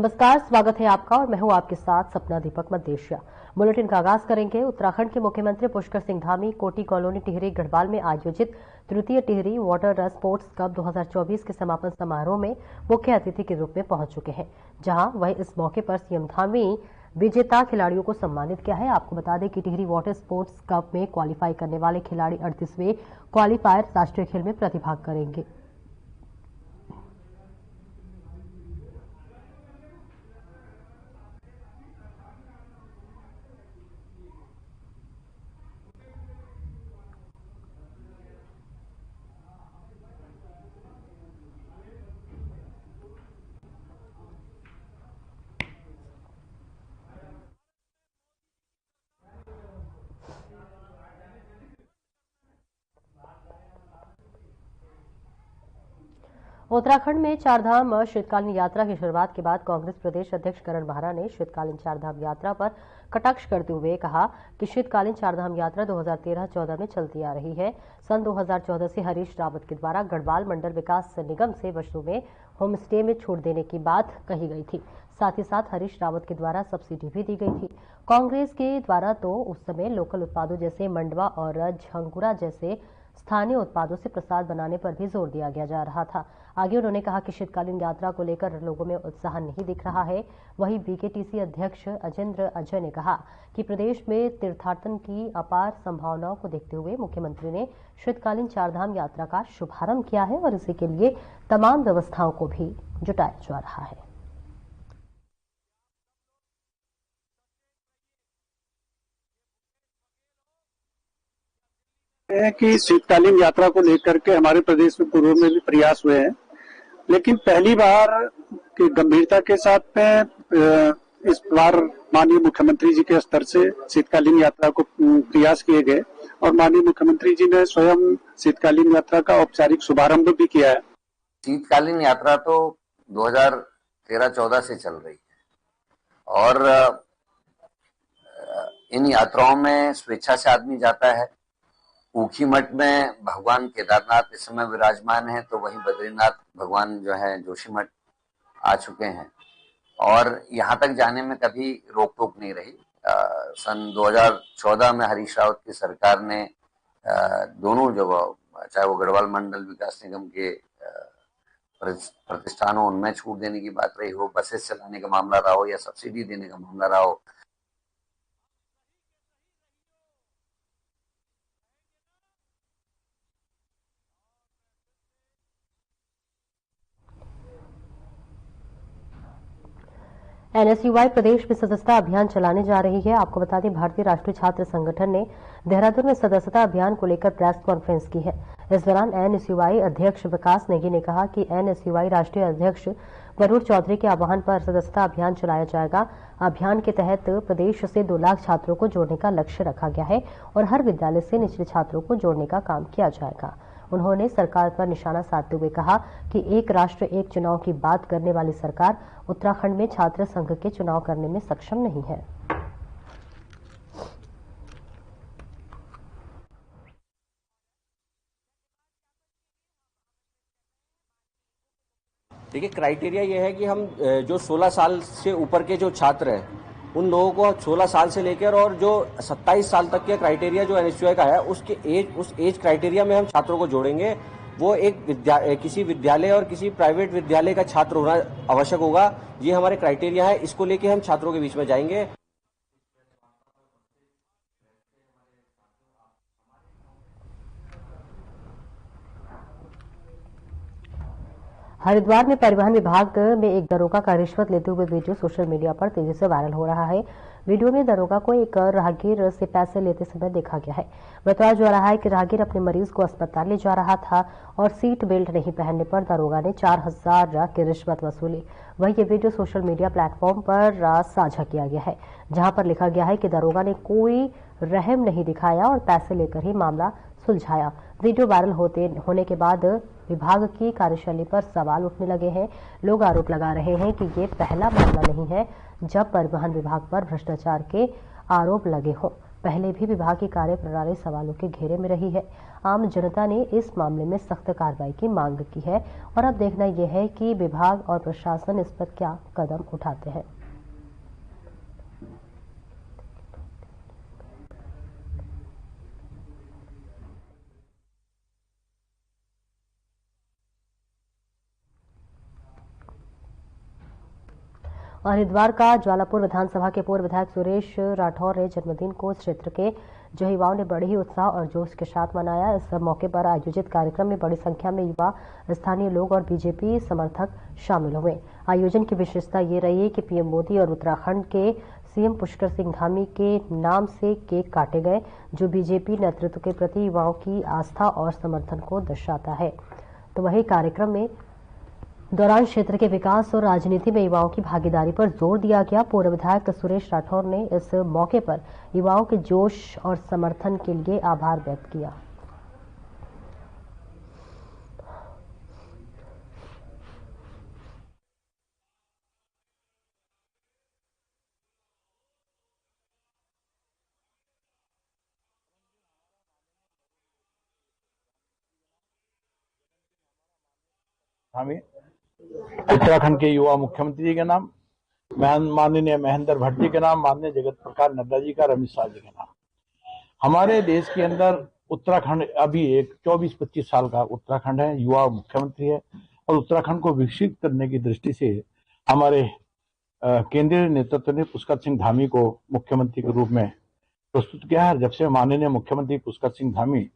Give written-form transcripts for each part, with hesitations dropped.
नमस्कार, स्वागत है आपका और मैं हूं आपके साथ सपना दीपक मदेशिया। बुलेटिन का आगाज करेंगे। उत्तराखंड के मुख्यमंत्री पुष्कर सिंह धामी कोटी कॉलोनी टिहरी गढ़वाल में आयोजित तृतीय टिहरी वाटर स्पोर्ट्स कप 2024 के समापन समारोह में मुख्य अतिथि के रूप में पहुंच चुके हैं, जहां वह इस मौके पर सीएम धामी विजेता खिलाड़ियों को सम्मानित किया है। आपको बता दें कि टिहरी वाटर स्पोर्ट्स कप में क्वालिफाई करने वाले खिलाड़ी 38वें क्वालिफायर राष्ट्रीय खेल में प्रतिभाग करेंगे। उत्तराखंड में चारधाम शीतकालीन यात्रा की शुरुआत के बाद कांग्रेस प्रदेश अध्यक्ष करण माहरा ने शीतकालीन चारधाम यात्रा पर कटाक्ष करते हुए कहा कि शीतकालीन चारधाम यात्रा 2013-14 में चलती आ रही है। सन 2014 से हरीश रावत के द्वारा गढ़वाल मंडल विकास निगम से वर्षों में होम स्टे में छूट देने की बात कही गई थी। साथ ही साथ हरीश रावत के द्वारा सब्सिडी भी दी गई थी। कांग्रेस के द्वारा तो उस समय लोकल उत्पादों जैसे मंडवा और झंकुरा जैसे स्थानीय उत्पादों से प्रसाद बनाने पर भी जोर दिया गया जा रहा था। आगे उन्होंने कहा कि शीतकालीन यात्रा को लेकर लोगों में उत्साह नहीं दिख रहा है। वहीं बीकेटीसी अध्यक्ष अजेंद्र अजय ने कहा कि प्रदेश में तीर्थाटन की अपार संभावनाओं को देखते हुए मुख्यमंत्री ने शीतकालीन चारधाम यात्रा का शुभारंभ किया है और इसी के लिए तमाम व्यवस्थाओं को भी जुटाया जा रहा है। कि शीतकालीन यात्रा को लेकर के हमारे प्रदेश में पूर्व में भी प्रयास हुए हैं, लेकिन पहली बार की गंभीरता के साथ में इस बार माननीय मुख्यमंत्री जी के स्तर से शीतकालीन यात्रा को प्रयास किए गए और माननीय मुख्यमंत्री जी ने स्वयं शीतकालीन यात्रा का औपचारिक शुभारंभ भी किया है। शीतकालीन यात्रा तो 2013-14 से चल रही है और इन यात्राओं में स्वेच्छा से आदमी जाता है। ऊखीमठ में भगवान केदारनाथ इस समय विराजमान है, तो वहीं बद्रीनाथ भगवान जो है जोशीमठ आ चुके हैं और यहाँ तक जाने में कभी रोक टोक नहीं रही। सन 2014 में हरीश रावत की सरकार ने दोनों जगह, चाहे वो गढ़वाल मंडल विकास निगम के प्रतिष्ठानों उनमें छूट देने की बात रही हो, बसेस चलाने का मामला रहा हो या सब्सिडी देने का मामला रहा हो, एनएसयूआई प्रदेश में सदस्यता अभियान चलाने जा रही है। आपको बता दें, भारतीय राष्ट्रीय छात्र संगठन ने देहरादून में सदस्यता अभियान को लेकर प्रेस कॉन्फ्रेंस की है। इस दौरान एनएसयूआई अध्यक्ष विकास नेगी ने कहा कि एनएसयूआई राष्ट्रीय अध्यक्ष वरुण चौधरी के आह्वान पर सदस्यता अभियान चलाया जाएगा। अभियान के तहत प्रदेश से 2 लाख छात्रों को जोड़ने का लक्ष्य रखा गया है और हर विद्यालय से निचले छात्रों को जोड़ने का काम किया जाएगा। उन्होंने सरकार पर निशाना साधते हुए कहा कि एक राष्ट्र एक चुनाव की बात करने वाली सरकार उत्तराखंड में छात्र संघ के चुनाव करने में सक्षम नहीं है। देखिए, क्राइटेरिया ये है कि हम जो 16 साल से ऊपर के जो छात्र हैं उन लोगों को 16 साल से लेकर और जो 27 साल तक के क्राइटेरिया जो एनएसयूआई का है उस एज क्राइटेरिया में हम छात्रों को जोड़ेंगे। वो किसी विद्यालय और किसी प्राइवेट विद्यालय का छात्र होना आवश्यक होगा। ये हमारे क्राइटेरिया है, इसको लेके हम छात्रों के बीच में जाएंगे। हरिद्वार में परिवहन विभाग में एक दरोगा का रिश्वत लेते हुए वीडियो सोशल मीडिया पर तेजी से वायरल हो रहा है। वीडियो में दरोगा को एक राहगीर से पैसे लेते समय देखा गया है। बताया जा रहा है कि राहगीर अपने मरीज को अस्पताल ले जा रहा था और सीट बेल्ट नहीं पहनने पर दरोगा ने 4000 की रिश्वत वसूली। वहीं ये वीडियो सोशल मीडिया प्लेटफॉर्म पर साझा किया गया है, जहां पर लिखा गया है कि दरोगा ने कोई रहम नहीं दिखाया और पैसे लेकर ही मामला सुलझाया। वीडियो वायरल होने के बाद विभाग की कार्यशैली पर सवाल उठने लगे हैं। लोग आरोप लगा रहे हैं कि ये पहला मामला नहीं है जब परिवहन विभाग पर भ्रष्टाचार के आरोप लगे हों। पहले भी विभाग की कार्य प्रणाली सवालों के घेरे में रही है। आम जनता ने इस मामले में सख्त कार्रवाई की मांग की है और अब देखना यह है कि विभाग और प्रशासन इस पर क्या कदम उठाते हैं। और हरिद्वार का ज्वालापुर विधानसभा के पूर्व विधायक सुरेश राठौर ने जन्मदिन को क्षेत्र के जो युवाओं ने बड़े ही उत्साह और जोश के साथ मनाया। इस मौके पर आयोजित कार्यक्रम में बड़ी संख्या में युवा, स्थानीय लोग और बीजेपी समर्थक शामिल हुए। आयोजन की विशेषता ये रही कि पीएम मोदी और उत्तराखंड के सीएम पुष्कर सिंह धामी के नाम से केक काटे गए, जो बीजेपी नेतृत्व के प्रति युवाओं की आस्था और समर्थन को दर्शाता है। तो वही कार्यक्रम में दौरान क्षेत्र के विकास और राजनीति में युवाओं की भागीदारी पर जोर दिया गया। पूर्व विधायक सुरेश राठौर ने इस मौके पर युवाओं के जोश और समर्थन के लिए आभार व्यक्त किया। हमें उत्तराखंड के युवा मुख्यमंत्री जी के नाम, माननीय महेंद्र भट्ट जी के नाम, माननीय जगत प्रकाश नड्डा जी का, रमेश शाह जी के नाम। हमारे देश के अंदर उत्तराखंड अभी एक 24-25 साल का उत्तराखंड है, युवा मुख्यमंत्री है और उत्तराखंड को विकसित करने की दृष्टि से हमारे केंद्रीय नेतृत्व ने पुष्कर सिंह धामी को मुख्यमंत्री के रूप में प्रस्तुत किया है। जब से माननीय मुख्यमंत्री पुष्कर सिंह धामी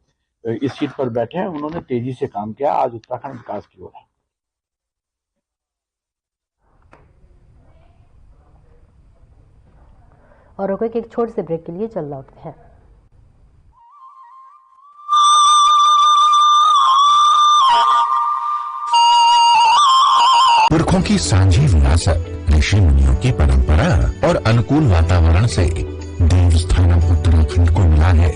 इस सीट पर बैठे हैं, उन्होंने तेजी से काम किया। आज उत्तराखंड विकास की ओर है। और रुको एक छोटे से ब्रेक के लिए चल लौटते हैं। पुरखों की सांझी विरासत, ऋषि मुनियों की परंपरा और अनुकूल वातावरण से देव स्थानम उत्तराखंड को मिला है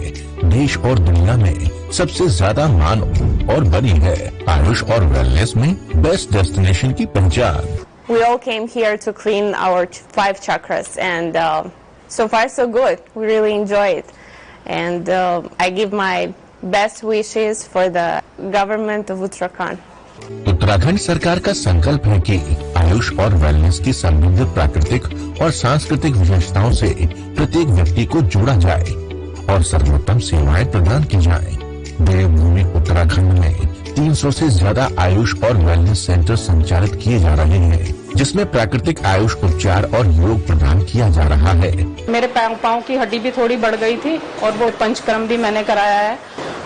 देश और दुनिया में सबसे ज्यादा मान और बनी है आयुष और वेलनेस में बेस्ट डेस्टिनेशन की पहचान। We all came here to clean our 5 chakras and so far so good. We really enjoy it and I give my best wishes for the government of Uttarakhand. Uttarakhand सरकार का संकल्प है कि आयुष और wellness की समृद्ध प्राकृतिक और सांस्कृतिक विशेषताओं से प्रत्येक व्यक्ति को जोड़ा जाए और सर्वोत्तम सेवाएं प्रदान की जाएं। देवभूमि उत्तराखंड में 300 से ज्यादा आयुष और वेलनेस सेंटर संचालित किए जा रहे हैं, जिसमें प्राकृतिक आयुष उपचार और योग प्रदान किया जा रहा है। मेरे पाँव की हड्डी भी थोड़ी बढ़ गई थी और वो पंचकर्म भी मैंने कराया है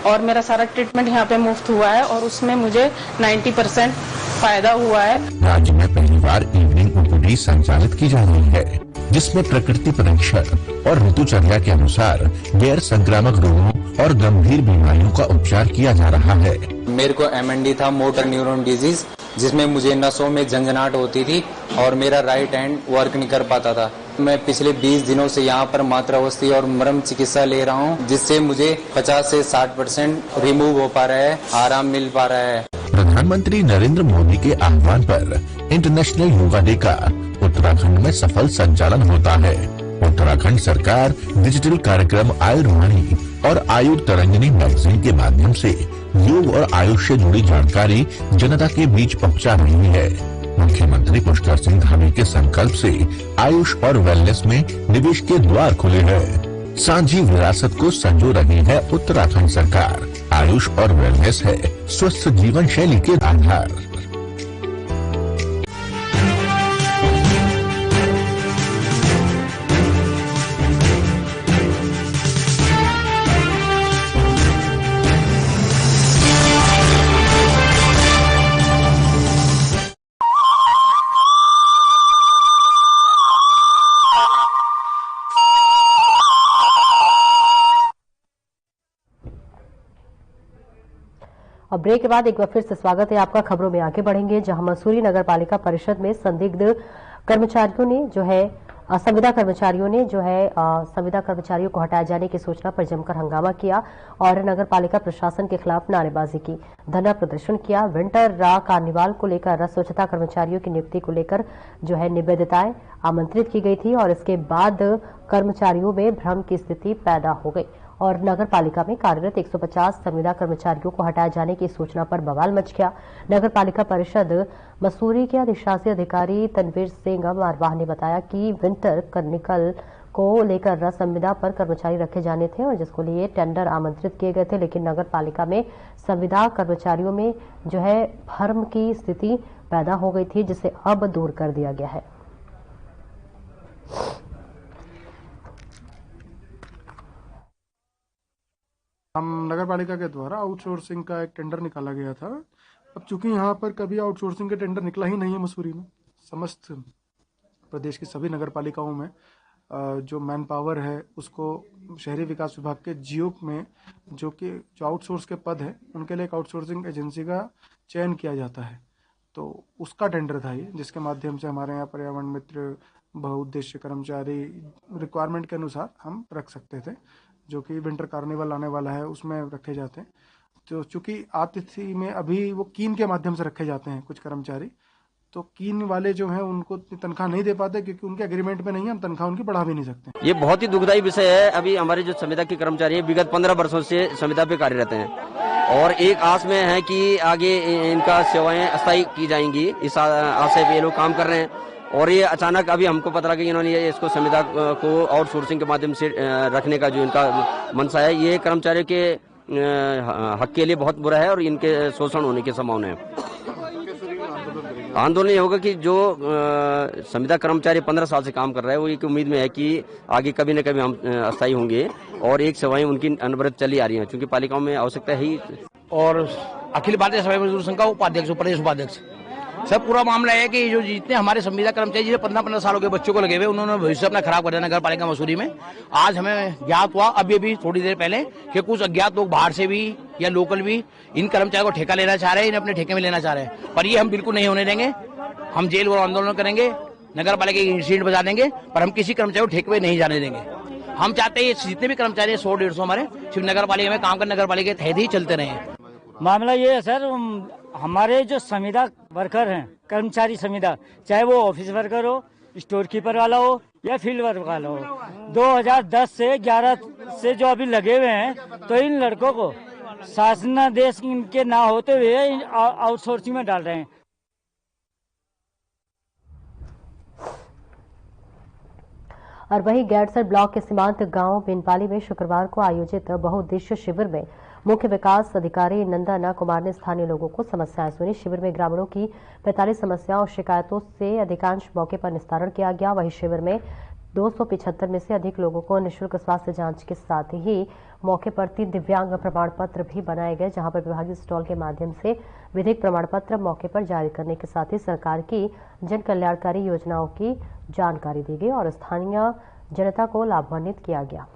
और मेरा सारा ट्रीटमेंट यहाँ पे मुफ्त हुआ है और उसमें मुझे 90% फायदा हुआ है। राज्य में पहली बार इवनिंग ओपीडी संचालित की जा रही है, जिसमें प्रकृति परीक्षण और ऋतुचर्या के अनुसार गैर संक्रामक रोगों और गंभीर बीमारियों का उपचार किया जा रहा है। मेरे को MND था, मोटर न्यूरॉन डिजीज, जिसमें मुझे नसों में झंझनाहट होती थी और मेरा राइट हैंड वर्क नहीं कर पाता था। मैं पिछले 20 दिनों से यहाँ पर मात्रावस्थी और मरम चिकित्सा ले रहा हूँ, जिससे मुझे 50 से 60% रिमूव हो पा रहा है, आराम मिल पा रहा है। प्रधानमंत्री नरेंद्र मोदी के आह्वान पर इंटरनेशनल योगा डे का उत्तराखंड में सफल संचालन होता है। उत्तराखंड सरकार डिजिटल कार्यक्रम आयुर्वाणी और आयु तरंगिनी मैगजीन के माध्यम से योग और आयुष से जुड़ी जानकारी जनता के बीच पहुंचा रही है। मुख्यमंत्री पुष्कर सिंह धामी के संकल्प से आयुष और वेलनेस में निवेश के द्वार खुले हैं। सांझी विरासत को संजो रही है उत्तराखंड सरकार। आयुष और वेलनेस है स्वस्थ जीवन शैली के आधार। और ब्रेक के बाद एक बार फिर से स्वागत है आपका। खबरों में आगे बढ़ेंगे, जहां मसूरी नगर पालिका परिषद में संदिग्ध कर्मचारियों ने जो है संविदा कर्मचारियों ने संविदा कर्मचारियों को हटाए जाने की सूचना पर जमकर हंगामा किया और नगर पालिका प्रशासन के खिलाफ नारेबाजी की, धरना प्रदर्शन किया। विंटर कार्निवाल को लेकर स्वच्छता कर्मचारियों की नियुक्ति को लेकर निवेदिताएं आमंत्रित की गई थी और इसके बाद कर्मचारियों में भ्रम की स्थिति पैदा हो गई और नगर पालिका में कार्यरत 150 संविदा कर्मचारियों को हटाए जाने की सूचना पर बवाल मच गया। नगर पालिका परिषद मसूरी के अधिशासी अधिकारी तनवीर सिंह मारवाह ने बताया कि विंटर कार्निवल को लेकर संविदा पर कर्मचारी रखे जाने थे और जिसको लिए टेंडर आमंत्रित किए गए थे, लेकिन नगर पालिका में संविदा कर्मचारियों में भ्रम की स्थिति पैदा हो गई थी, जिसे अब दूर कर दिया गया है। हम नगर पालिका के द्वारा आउटसोर्सिंग का एक टेंडर निकाला गया था। अब चूंकि यहाँ पर कभी आउटसोर्सिंग के टेंडर निकला ही नहीं है मसूरी में, समस्त प्रदेश की सभी नगर पालिकाओं में जो मैन पावर है उसको शहरी विकास विभाग के जीओ में जो आउटसोर्स के पद है उनके लिए एक आउटसोर्सिंग एजेंसी का चयन किया जाता है। तो उसका टेंडर था ये, जिसके माध्यम से हमारे यहाँ पर्यावरण मित्र बहुउद्देश्य कर्मचारी रिक्वायरमेंट के अनुसार हम रख सकते थे, जो कि विंटर कार्निवल आने वाला है उसमें रखे जाते हैं। तो चूंकि आतिथ्य में अभी वो कीन के माध्यम से रखे जाते हैं कुछ कर्मचारी, तो कीन वाले जो हैं उनको तनख्वाह नहीं दे पाते क्योंकि उनके एग्रीमेंट में नहीं है, हम तनख्वाह उनकी बढ़ा भी नहीं सकते। ये बहुत ही दुखदायी विषय है। अभी हमारे जो संविदा के कर्मचारी हैं विगत 15 वर्षों से संविदा पे कार्यरत हैं और एक आस में है कि आगे इनका सेवाएं अस्थायी की जाएंगी, इस आशय पे ये लोग काम कर रहे हैं और ये अचानक अभी हमको पता लगा कि इन्होंने इसको संविदा को आउटसोर्सिंग के माध्यम से रखने का जो इनका मंशा है, ये कर्मचारियों के हक के लिए बहुत बुरा है और इनके शोषण होने की संभावना है। आंदोलन ये होगा कि जो संविदा कर्मचारी 15 साल से काम कर रहे हैं वो एक उम्मीद में है कि आगे कभी न कभी हम अस्थायी होंगे और एक सेवाएं उनकी अनवरत चली आ रही हैं, क्योंकि पालिकाओं में आवश्यकता है ही। और अखिल भारतीय सफाई मजदूर संघ का उपाध्यक्ष, प्रदेश उपाध्यक्ष, सब पूरा मामला है कि जो जितने हमारे संविदा कर्मचारी जिसे 15-15 सालों के बच्चों को लगे हुए उन्होंने भविष्य अपना खराब कर दिया नगर पालिका मसूरी में। आज हमें ज्ञात हुआ अभी थोड़ी देर पहले कि कुछ अज्ञात लोग बाहर से भी या लोकल भी इन कर्मचारियों को ठेका लेना चाह रहे हैं, इन्हें अपने ठेके में लेना चाह रहे हैं, पर ये हम बिल्कुल नहीं होने देंगे। हम जेल और आंदोलन करेंगे, नगर पालिका की सीट बजा देंगे, पर हम किसी कर्मचारी को ठेके में नहीं जाने देंगे। हम चाहते हैं जितने भी कर्मचारी 100-150 हमारे सिर्फ नगर पालिका में काम कर नगर पालिका के तहत ही चलते रहे। मामला ये है सर, हमारे जो संविदा वर्कर हैं, कर्मचारी संविदा, चाहे वो ऑफिस वर्कर हो, स्टोर कीपर वाला हो या फील्ड वर्क वाला हो, 2010 से 11 से जो अभी लगे हुए हैं, तो इन लड़कों को शासनादेश इनके ना होते हुए आउटसोर्सिंग में डाल रहे हैं। और वहीं गैरसर ब्लॉक के सीमांत गांव बेनपाली में शुक्रवार को आयोजित बहुउद्देश्य शिविर में मुख्य विकास अधिकारी नंदना कुमार ने स्थानीय लोगों को समस्याएं सुनी। शिविर में ग्रामीणों की 45 समस्याओं और शिकायतों से अधिकांश मौके पर निस्तारण किया गया। वहीं शिविर में 275 में से अधिक लोगों को निःशुल्क स्वास्थ्य जांच के साथ ही मौके पर 3 दिव्यांग प्रमाण पत्र भी बनाए गए, जहां पर विभागीय स्टॉल के माध्यम से विधिक प्रमाण पत्र मौके पर जारी करने के साथ ही सरकार की जन कल्याणकारी योजनाओं की जानकारी दी गई और स्थानीय जनता को लाभान्वित किया गया।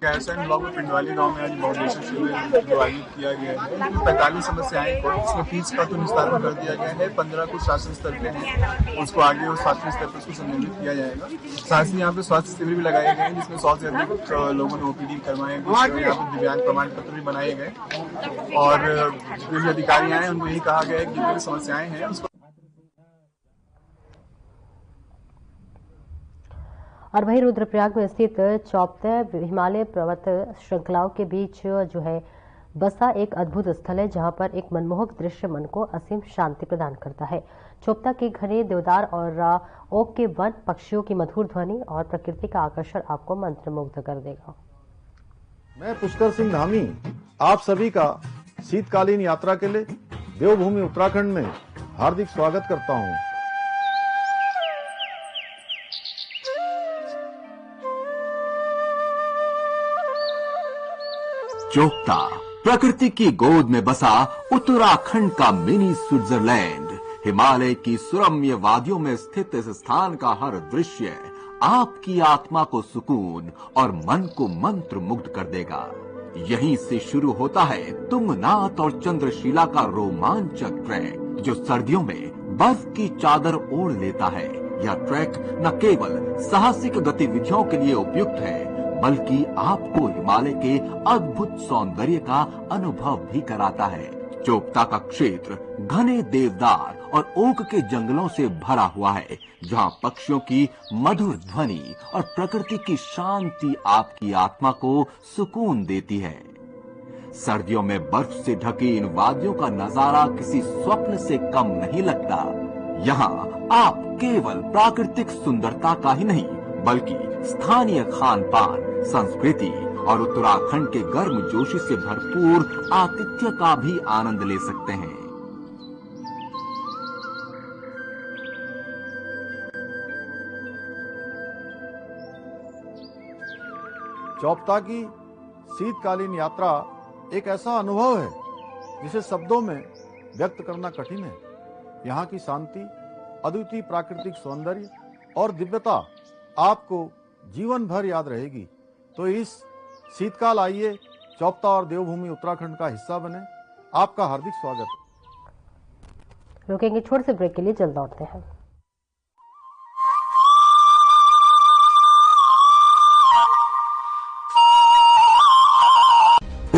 गैरसैंण ब्लॉक में पिंडवाली गांव में आज बहुउद्देश्य शिविर जो आयोजित किया गया है। 45 समस्याएं इसमें फीस का तो निस्तारण कर दिया गया है। 15 कुछ शासन स्तर पे हैं, उसको आगे और शासकीय स्तर पर उसको संयोजित किया जाएगा। साथ ही यहाँ पे स्वास्थ्य शिविर भी लगाए गए हैं, जिसमें 100 से अधिक लोगों ने ओपीडी करवाए गए। यहाँ पे दिव्यांग प्रमाण पत्र भी बनाए गए और जो अधिकारी आए उनको यही कहा गया है कि जितनी समस्याएं हैं उसको। और वहीं रुद्रप्रयाग में स्थित चौपता हिमालय पर्वत श्रृंखलाओं के बीच जो है बसा एक अद्भुत स्थल है, जहां पर एक मनमोहक दृश्य मन को असीम शांति प्रदान करता है। चोपता के घने देवदार और ओक के वन, पक्षियों की मधुर ध्वनि और प्रकृति का आकर्षण आपको मंत्रमुग्ध कर देगा। मैं पुष्कर सिंह धामी आप सभी का शीतकालीन यात्रा के लिए देवभूमि उत्तराखंड में हार्दिक स्वागत करता हूं। चोपता प्रकृति की गोद में बसा उत्तराखंड का मिनी स्विट्जरलैंड। हिमालय की सुरम्य वादियों में स्थित इस स्थान का हर दृश्य आपकी आत्मा को सुकून और मन को मंत्र मुग्ध कर देगा। यहीं से शुरू होता है तुंगनाथ और चंद्रशिला का रोमांचक ट्रैक, जो सर्दियों में बर्फ की चादर ओढ़ लेता है। यह ट्रैक न केवल साहसिक गतिविधियों के लिए उपयुक्त है, बल्कि आपको हिमालय के अद्भुत सौंदर्य का अनुभव भी कराता है। चोपता का क्षेत्र घने देवदार और ओक के जंगलों से भरा हुआ है, जहां पक्षियों की मधुर ध्वनि और प्रकृति की शांति आपकी आत्मा को सुकून देती है। सर्दियों में बर्फ से ढकी इन वादियों का नजारा किसी स्वप्न से कम नहीं लगता। यहाँ आप केवल प्राकृतिक सुंदरता का ही नहीं, बल्कि स्थानीय खान पान, संस्कृति और उत्तराखंड के गर्मजोशी से भरपूर आतिथ्य का भी आनंद ले सकते हैं। चोपता की शीतकालीन यात्रा एक ऐसा अनुभव है जिसे शब्दों में व्यक्त करना कठिन है। यहाँ की शांति, अद्वितीय प्राकृतिक सौंदर्य और दिव्यता आपको जीवन भर याद रहेगी। तो इस शीतकाल आइए चोपता और देवभूमि उत्तराखंड का हिस्सा बने। आपका हार्दिक स्वागत। रुकेंगे छोटे से ब्रेक के लिए, जल्द लौटते हैं।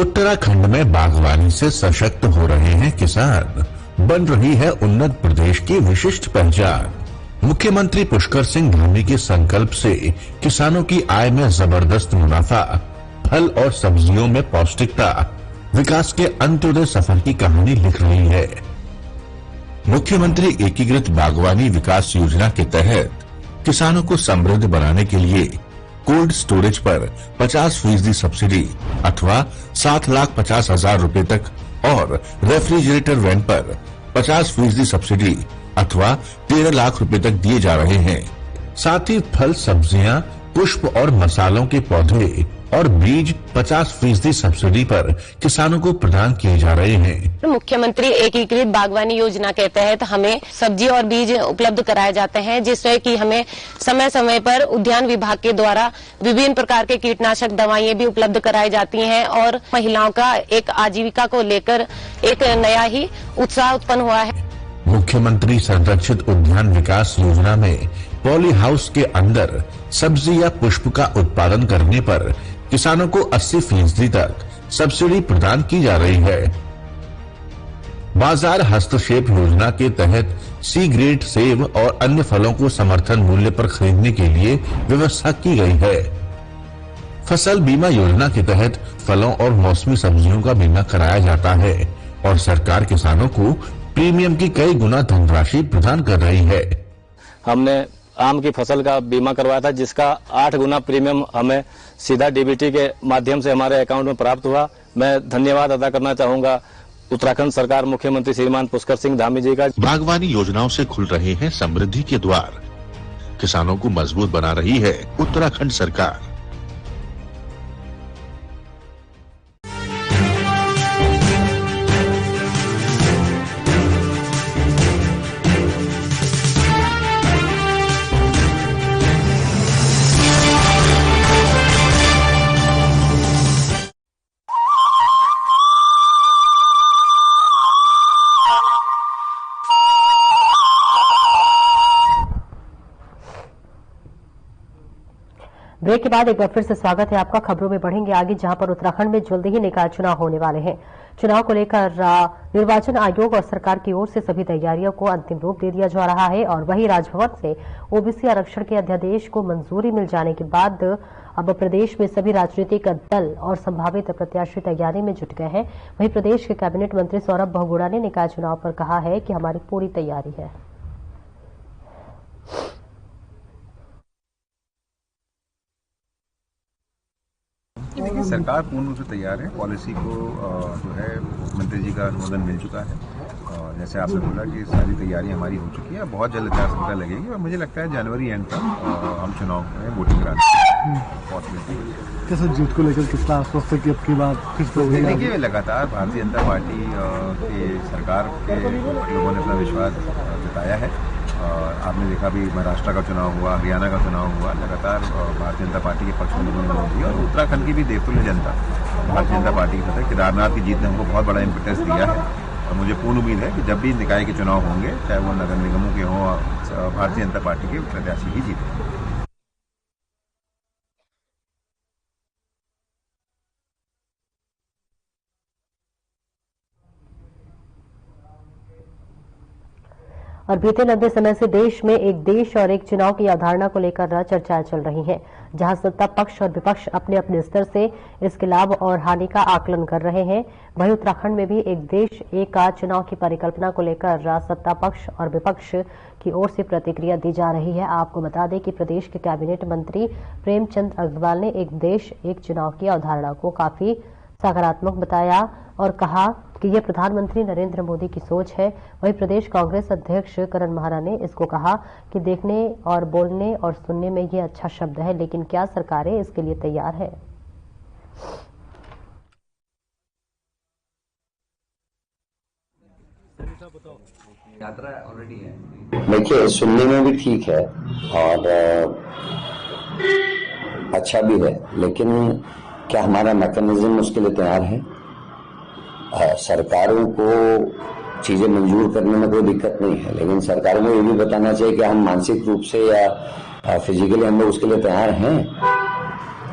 उत्तराखंड में बागवानी से सशक्त हो रहे हैं किसान, बन रही है उन्नत प्रदेश की विशिष्ट पहचान। मुख्यमंत्री पुष्कर सिंह धामी के संकल्प से किसानों की आय में जबरदस्त मुनाफा, फल और सब्जियों में पौष्टिकता, विकास के अंत्योदय सफर की कहानी लिख रही है। मुख्यमंत्री एकीकृत बागवानी विकास योजना के तहत किसानों को समृद्ध बनाने के लिए कोल्ड स्टोरेज पर 50% सब्सिडी अथवा 7,50,000 रुपए तक और रेफ्रिजरेटर वैन पर 50% सब्सिडी अथवा 13 लाख रुपए तक दिए जा रहे हैं। साथ ही फल, सब्जियां, पुष्प और मसालों के पौधे और बीज 50% सब्सिडी पर किसानों को प्रदान किए जा रहे हैं। मुख्यमंत्री एकीकृत बागवानी योजना के तहत हमें सब्जी और बीज उपलब्ध कराए जाते हैं, जिससे कि हमें समय समय पर उद्यान विभाग के द्वारा विभिन्न प्रकार के कीटनाशक दवाइयां भी उपलब्ध कराई जाती हैं और महिलाओं का एक आजीविका को लेकर एक नया ही उत्साह उत्पन्न हुआ है। मुख्यमंत्री संरक्षित उद्यान विकास योजना में पॉली हाउस के अंदर सब्जी या पुष्प का उत्पादन करने पर किसानों को 80% तक सब्सिडी प्रदान की जा रही है। बाजार हस्तक्षेप योजना के तहत सी ग्रेड सेब और अन्य फलों को समर्थन मूल्य पर खरीदने के लिए व्यवस्था की गई है। फसल बीमा योजना के तहत फलों और मौसमी सब्जियों का बीमा कराया जाता है और सरकार किसानों को प्रीमियम की कई गुना धनराशि प्रदान कर रही है। हमने आम की फसल का बीमा करवाया था, जिसका 8 गुना प्रीमियम हमें सीधा डीबीटी के माध्यम से हमारे अकाउंट में प्राप्त हुआ। मैं धन्यवाद अदा करना चाहूंगा उत्तराखंड सरकार, मुख्यमंत्री श्रीमान पुष्कर सिंह धामी जी का। बागवानी योजनाओं से खुल रहे हैं समृद्धि के द्वार, किसानों को मजबूत बना रही है उत्तराखंड सरकार। ब्रेक के बाद एक बार फिर से स्वागत है आपका। खबरों में बढ़ेंगे आगे, जहां पर उत्तराखंड में जल्द ही निकाय चुनाव होने वाले हैं। चुनाव को लेकर निर्वाचन आयोग और सरकार की ओर से सभी तैयारियों को अंतिम रूप दे दिया जा रहा है और वहीं राजभवन से ओबीसी आरक्षण के अध्यादेश को मंजूरी मिल जाने के बाद अब प्रदेश में सभी राजनीतिक दल और संभावित प्रत्याशी तैयारी में जुट गए हैं। वहीं प्रदेश के कैबिनेट मंत्री सौरभ बहुगुणा ने निकाय चुनाव पर कहा है कि हमारी पूरी तैयारी है। सरकार पूर्ण रूप से तैयार है। पॉलिसी को जो है मुख्यमंत्री जी का अनुमोदन मिल चुका है और जैसे आपने बोला कि सारी तैयारी हमारी हो चुकी है। बहुत जल्द आचार संहिता लगेगी और मुझे लगता है जनवरी एंड तक हम चुनाव में वोटिंग कराने की पॉसिबिलिटी। कैसे जीत को लेकर कितना आश्वस्त है कि अब की बात किस तरह देखिए, लगातार भारतीय जनता पार्टी के सरकार के लोगों ने अपना विश्वास जताया है। आपने देखा भी महाराष्ट्र का चुनाव हुआ, हरियाणा का चुनाव हुआ, लगातार भारतीय जनता पार्टी के पक्ष में लोगों ने वोट दिया और उत्तराखंड की भी देवतुल्य जनता भारतीय जनता पार्टी के साथ केदारनाथ की जीत ने हमको बहुत बड़ा इम्पेटस दिया है और मुझे पूर्ण उम्मीद है कि जब भी निकाय के चुनाव होंगे, चाहे वो नगर निगमों के हों, भारतीय जनता पार्टी के प्रत्याशी ही जीतेंगे। और बीते लंबे समय से देश में एक देश और एक चुनाव की अवधारणा को लेकर चर्चाएं चल रही हैं, जहां सत्ता पक्ष और विपक्ष अपने अपने स्तर से इसके लाभ और हानि का आकलन कर रहे हैं। वहीं उत्तराखंड में भी एक देश एक चुनाव की परिकल्पना को लेकर सत्ता पक्ष और विपक्ष की ओर से प्रतिक्रिया दी जा रही है। आपको बता दें कि प्रदेश के कैबिनेट मंत्री प्रेमचंद अग्रवाल ने एक देश एक चुनाव की अवधारणा को काफी सकारात्मक बताया और कहा कि यह प्रधानमंत्री नरेंद्र मोदी की सोच है। वहीं प्रदेश कांग्रेस अध्यक्ष करण महारा ने इसको कहा कि देखने और बोलने और सुनने में यह अच्छा शब्द है, लेकिन क्या सरकारें इसके लिए तैयार है? यात्रा ऑलरेडी है। देखिए, सुनने में भी ठीक है और अच्छा भी है, लेकिन क्या हमारा मैकेनिज्म उसके लिए तैयार है? सरकारों को चीजें मंजूर करने में कोई दिक्कत नहीं है, लेकिन सरकारों को ये भी बताना चाहिए कि हम मानसिक रूप से या फिजिकली हम लोग उसके लिए तैयार हैं।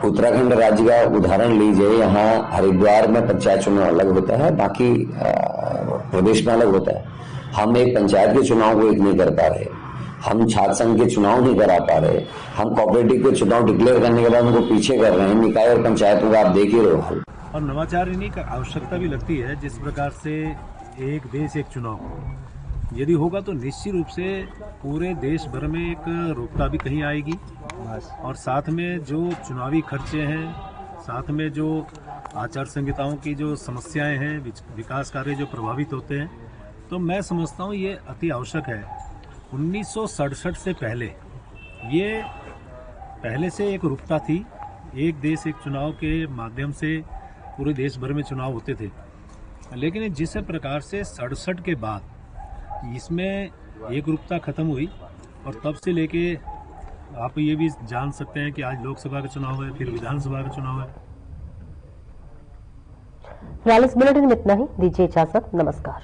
उत्तराखंड राज्य का उदाहरण लीजिए, यहाँ हरिद्वार में पंचायत चुनाव अलग होता है, बाकी प्रदेश में अलग होता है। हम एक पंचायत के चुनाव को एक नहीं कर पा रहे, हम छात्र संघ के चुनाव नहीं करा पा रहे, हम कोऑपरेटिव के चुनाव डिक्लेयर करने के बाद उनको पीछे कर रहे हैं। निकाय और पंचायतों का आप देख ही रहे हो। और नवाचारिणी का आवश्यकता भी लगती है। जिस प्रकार से एक देश एक चुनाव यदि होगा तो निश्चित रूप से पूरे देश भर में एक रूपता भी कहीं आएगी और साथ में जो चुनावी खर्चे हैं, साथ में जो आचार संहिताओं की जो समस्याएं हैं, विकास कार्य जो प्रभावित होते हैं, तो मैं समझता हूँ ये अति आवश्यक है। 1967 से पहले से एक रूपता थी। एक देश एक चुनाव के माध्यम से पूरे देश भर में चुनाव होते थे, लेकिन जिस प्रकार से 67 के बाद इसमें एक रूपता खत्म हुई और तब से लेके आप ये भी जान सकते हैं कि आज लोकसभा का चुनाव है, फिर विधानसभा का चुनाव है। फिलहाल इस बुलेटिन में इतना ही। दीजिए इजाजत। नमस्कार।